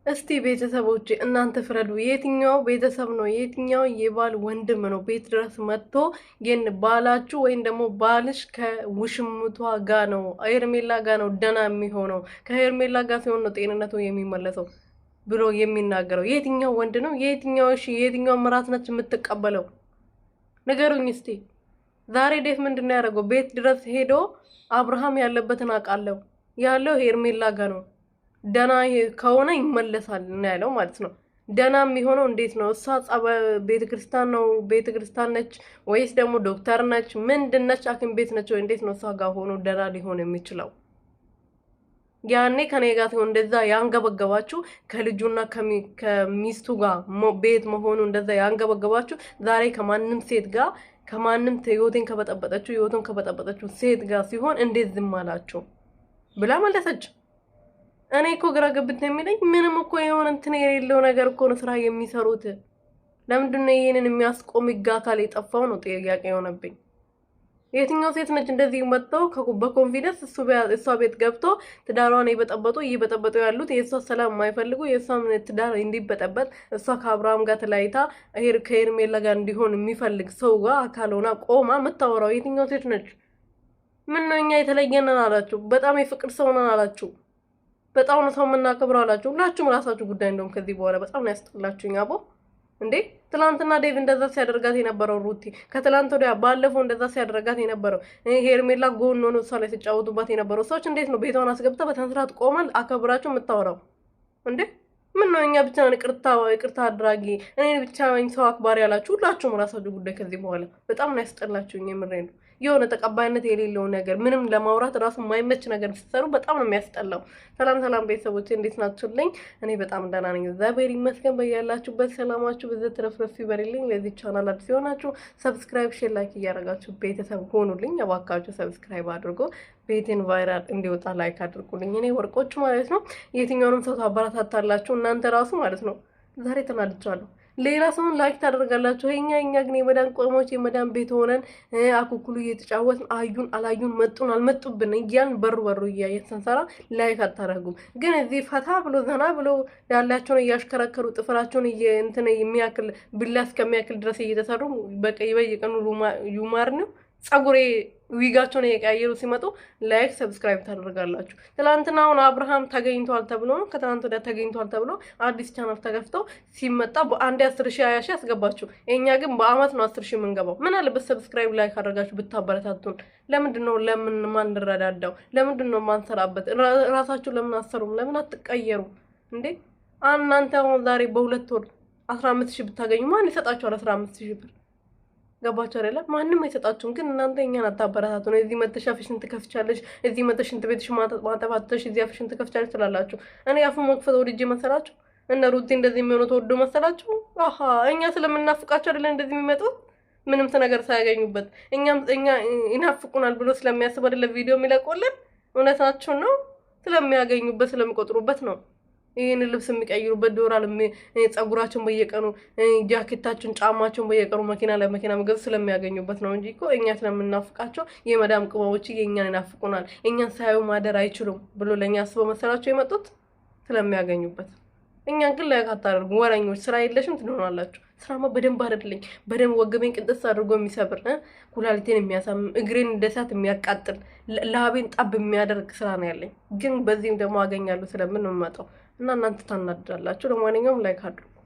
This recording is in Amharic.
እስቲ ቤተሰቦች እናንተ ፍረዱ። የትኛው ቤተሰብ ነው የትኛው የባል ወንድም ነው ቤት ድረስ መጥቶ ግን ባላችሁ ወይም ደግሞ ባልሽ ከውሽምቷ ጋ ነው ሄርሜላ ጋ ነው ደና የሚሆነው ከሄርሜላ ጋ ሲሆን ነው ጤንነቱ የሚመለሰው ብሎ የሚናገረው? የትኛው ወንድ ነው? የትኛው ምራት ነች የምትቀበለው? ንገሩኝ እስቲ። ዛሬ ዴፍ ምንድን ነው ያደረገው? ቤት ድረስ ሄዶ አብርሃም ያለበትን አውቃለሁ ያለው ሄርሜላ ጋ ነው ደና ከሆነ ይመለሳል ነው ያለው ማለት ነው። ደና የሚሆነው እንዴት ነው? እሷ ቤተክርስቲያን ነው ቤተክርስቲያን ነች ወይስ ደግሞ ዶክተር ነች? ምንድነች? ሐኪም ቤት ነች ወይ? እንዴት ነው እሷ ጋር ሆኖ ደና ሊሆን የሚችለው? ያኔ ከኔ ጋር ሲሆን እንደዛ ያንገበገባችሁ ከልጁና ከሚስቱ ጋር ቤት መሆኑ እንደዛ ያንገበገባችሁ ዛሬ ከማንም ሴት ጋር ከማንም ህይወቴን ከበጠበጠችው ሴት ጋር ሲሆን እንዴት ዝም አላችሁ ብላ መለሰች። እኔ እኮ ግራ ገብት የሚለኝ ምንም እኮ የሆነ እንትን የሌለው ነገር እኮ ነው ስራ የሚሰሩት። ለምንድን ነው ይሄንን የሚያስቆም ህግ አካል የጠፋው ነው ጥያቄ የሆነብኝ። የትኛው ሴት ነች እንደዚህ መጥተው በኮንፊደንስ እሷ ቤት ገብቶ ትዳሯን እየበጠበጡ ያሉት? የእሷ ሰላም የማይፈልጉ የእሷ ትዳር እንዲበጠበጥ እሷ ከአብርሃም ጋር ተለያይታ ከሄርሜላ ጋር እንዲሆን የሚፈልግ ሰው ጋር አካል ሆና ቆማ የምታወራው የትኛው ሴት ነች? ምን ነው እኛ የተለየነን አላችሁ? በጣም የፍቅር ሰው ነን አላችሁ? በጣም ነው ሰው የምናከብረው አላችሁ። ሁላችሁም ራሳችሁ ጉዳይ እንደውም ከዚህ በኋላ በጣም ነው ያስጠላችሁኝ። አቦ እንዴ ትላንትና ዴቭ እንደዛ ሲያደርጋት የነበረው ሩቲ ከትላንት ወዲያ ባለፈው እንደዛ ሲያደርጋት የነበረው ሄርሜላ ጎን ሆኖ እሷ ላይ ሲጫወቱባት የነበረው ሰዎች እንዴት ነው ቤቷን አስገብታ በተንስራት ቆማል አከብራችሁ የምታወራው እንዴ? ምን ነው እኛ ብቻ ይቅርታ አድራጊ እኔ ብቻ ሰው አክባሪ ያላችሁ ሁላችሁም ራሳችሁ ጉዳይ ከዚህ በኋላ በጣም ነው ያስጠላችሁኝ። የምሬ ነው። የሆነ ተቀባይነት የሌለው ነገር ምንም ለማውራት ራሱ የማይመች ነገር ሲሰሩ በጣም ነው የሚያስጠላው። ሰላም ቤተሰቦች እንዴት ናችሁልኝ? እኔ በጣም ደህና ነኝ፣ እግዚአብሔር ይመስገን። በያላችሁበት ሰላማችሁ ብዙ ትረፍረፍ ይበልልኝ። ለዚህ ቻናል አዲስ የሆናችሁ ሰብስክራይብ፣ ሼር፣ ላይክ እያደረጋችሁ ቤተሰብ ሆኑልኝ። እባካችሁ ሰብስክራይብ አድርጎ ቤቴን ቫይራል እንዲወጣ ላይክ አድርጉልኝ። እኔ ወርቆቹ ማለት ነው የትኛውንም ሰው ታበረታታላችሁ እናንተ ራሱ ማለት ነው። ዛሬ ተናድቻለሁ። ሌላ ሰውን ላይክ ታደርጋላችሁ። እኛ ግን የመዳን ቆሞች የመዳን ቤት ሆነን አኩኩሉ እየተጫወትን አዩን አላዩን መጡን አልመጡብን እያን በሩ እያየን ስንሰራ ላይክ አታደርጉም። ግን እዚህ ፈታ ብሎ ዘና ብሎ ያላቸውን እያሽከረከሩ ጥፍራቸውን እንትን የሚያክል ብላ እስከሚያክል ድረስ እየተሰሩ በየቀኑ ዩማር ነው ጸጉሬ ዊጋቸውን እየቀያየሩ ሲመጡ ላይክ ሰብስክራይብ ታደርጋላችሁ። ትላንትና አሁን አብርሃም ተገኝቷል ተብሎ ነው ከትላንት ወዲያ ተገኝቷል ተብሎ አዲስ ቻናል ተከፍተው ሲመጣ በአንድ 10,000 20,000 ያስገባችሁ። እኛ ግን በአመት ነው 10,000 የምንገባው። ምን አለበት ሰብስክራይብ ላይክ አድርጋችሁ ብታበረታቱን? ለምንድን ነው ማንረዳዳው? ለምንድን ነው ማንሰራበት? ራሳችሁ ለምን አሰሩም? ለምን አትቀየሩ እንዴ? እናንተ አሁን ዛሬ በሁለት ወር 15,000 ብታገኙ ማን ይሰጣችኋል? 15,000 ብር ገባችሁ አይደለ? ማንም አይሰጣችሁም። ግን እናንተ እኛን አታበረታቱ ነው። እዚህ መተሽ አፍሽን ትከፍቻለሽ፣ እዚህ መተሽ ሽንት ቤትሽ ማጠፋተሽ፣ እዚህ አፍሽን ትከፍቻለሽ ትላላችሁ። እኔ አፉ መክፈት ወድጄ መሰላችሁ? እነ ሩቲ እንደዚህ የሚሆኑት ወዶ መሰላችሁ? አሃ እኛ ስለምናፍቃቸው አይደለ እንደዚህ የሚመጡት ምንም ነገር ሳያገኙበት እኛ ይናፍቁናል ብሎ ስለሚያስብ አይደለ ቪዲዮ የሚለቁልን። እውነታችሁን ነው። ስለሚያገኙበት ስለሚቆጥሩበት ነው። ይሄን ልብስ የሚቀይሩበት ዶላር ጸጉራቸውን በየቀኑ ጃኬታቸውን ጫማቸውን በየቀኑ መኪና ለመኪና ምግብ ስለሚያገኙበት ነው እንጂ እኮ እኛ ስለምናፍቃቸው የመዳም ቅመሞች የኛን ይናፍቁናል። እኛን ሳያዩ ማደር አይችሉም ብሎ ለኛ አስበው መሰላቸው የመጡት ስለሚያገኙበት። እኛን ግን ላይ አታደርጉ። ወረኞች ስራ የለሽም ትሆናላችሁ። ስራማ በደንብ አይደለኝ በደንብ ወገቤን ቅንጥስ አድርጎ የሚሰብር ኩላሊቴን የሚያሳምም እግሬን እንደሳት የሚያቃጥል ላቤን ጣብ የሚያደርግ ስራ ነው ያለኝ። ግን በዚህም ደግሞ አገኛለሁ ስለምን ነው የምመጣው እና እናንተ ታናድዳላችሁ። ለማንኛውም ላይክ አድርጉ።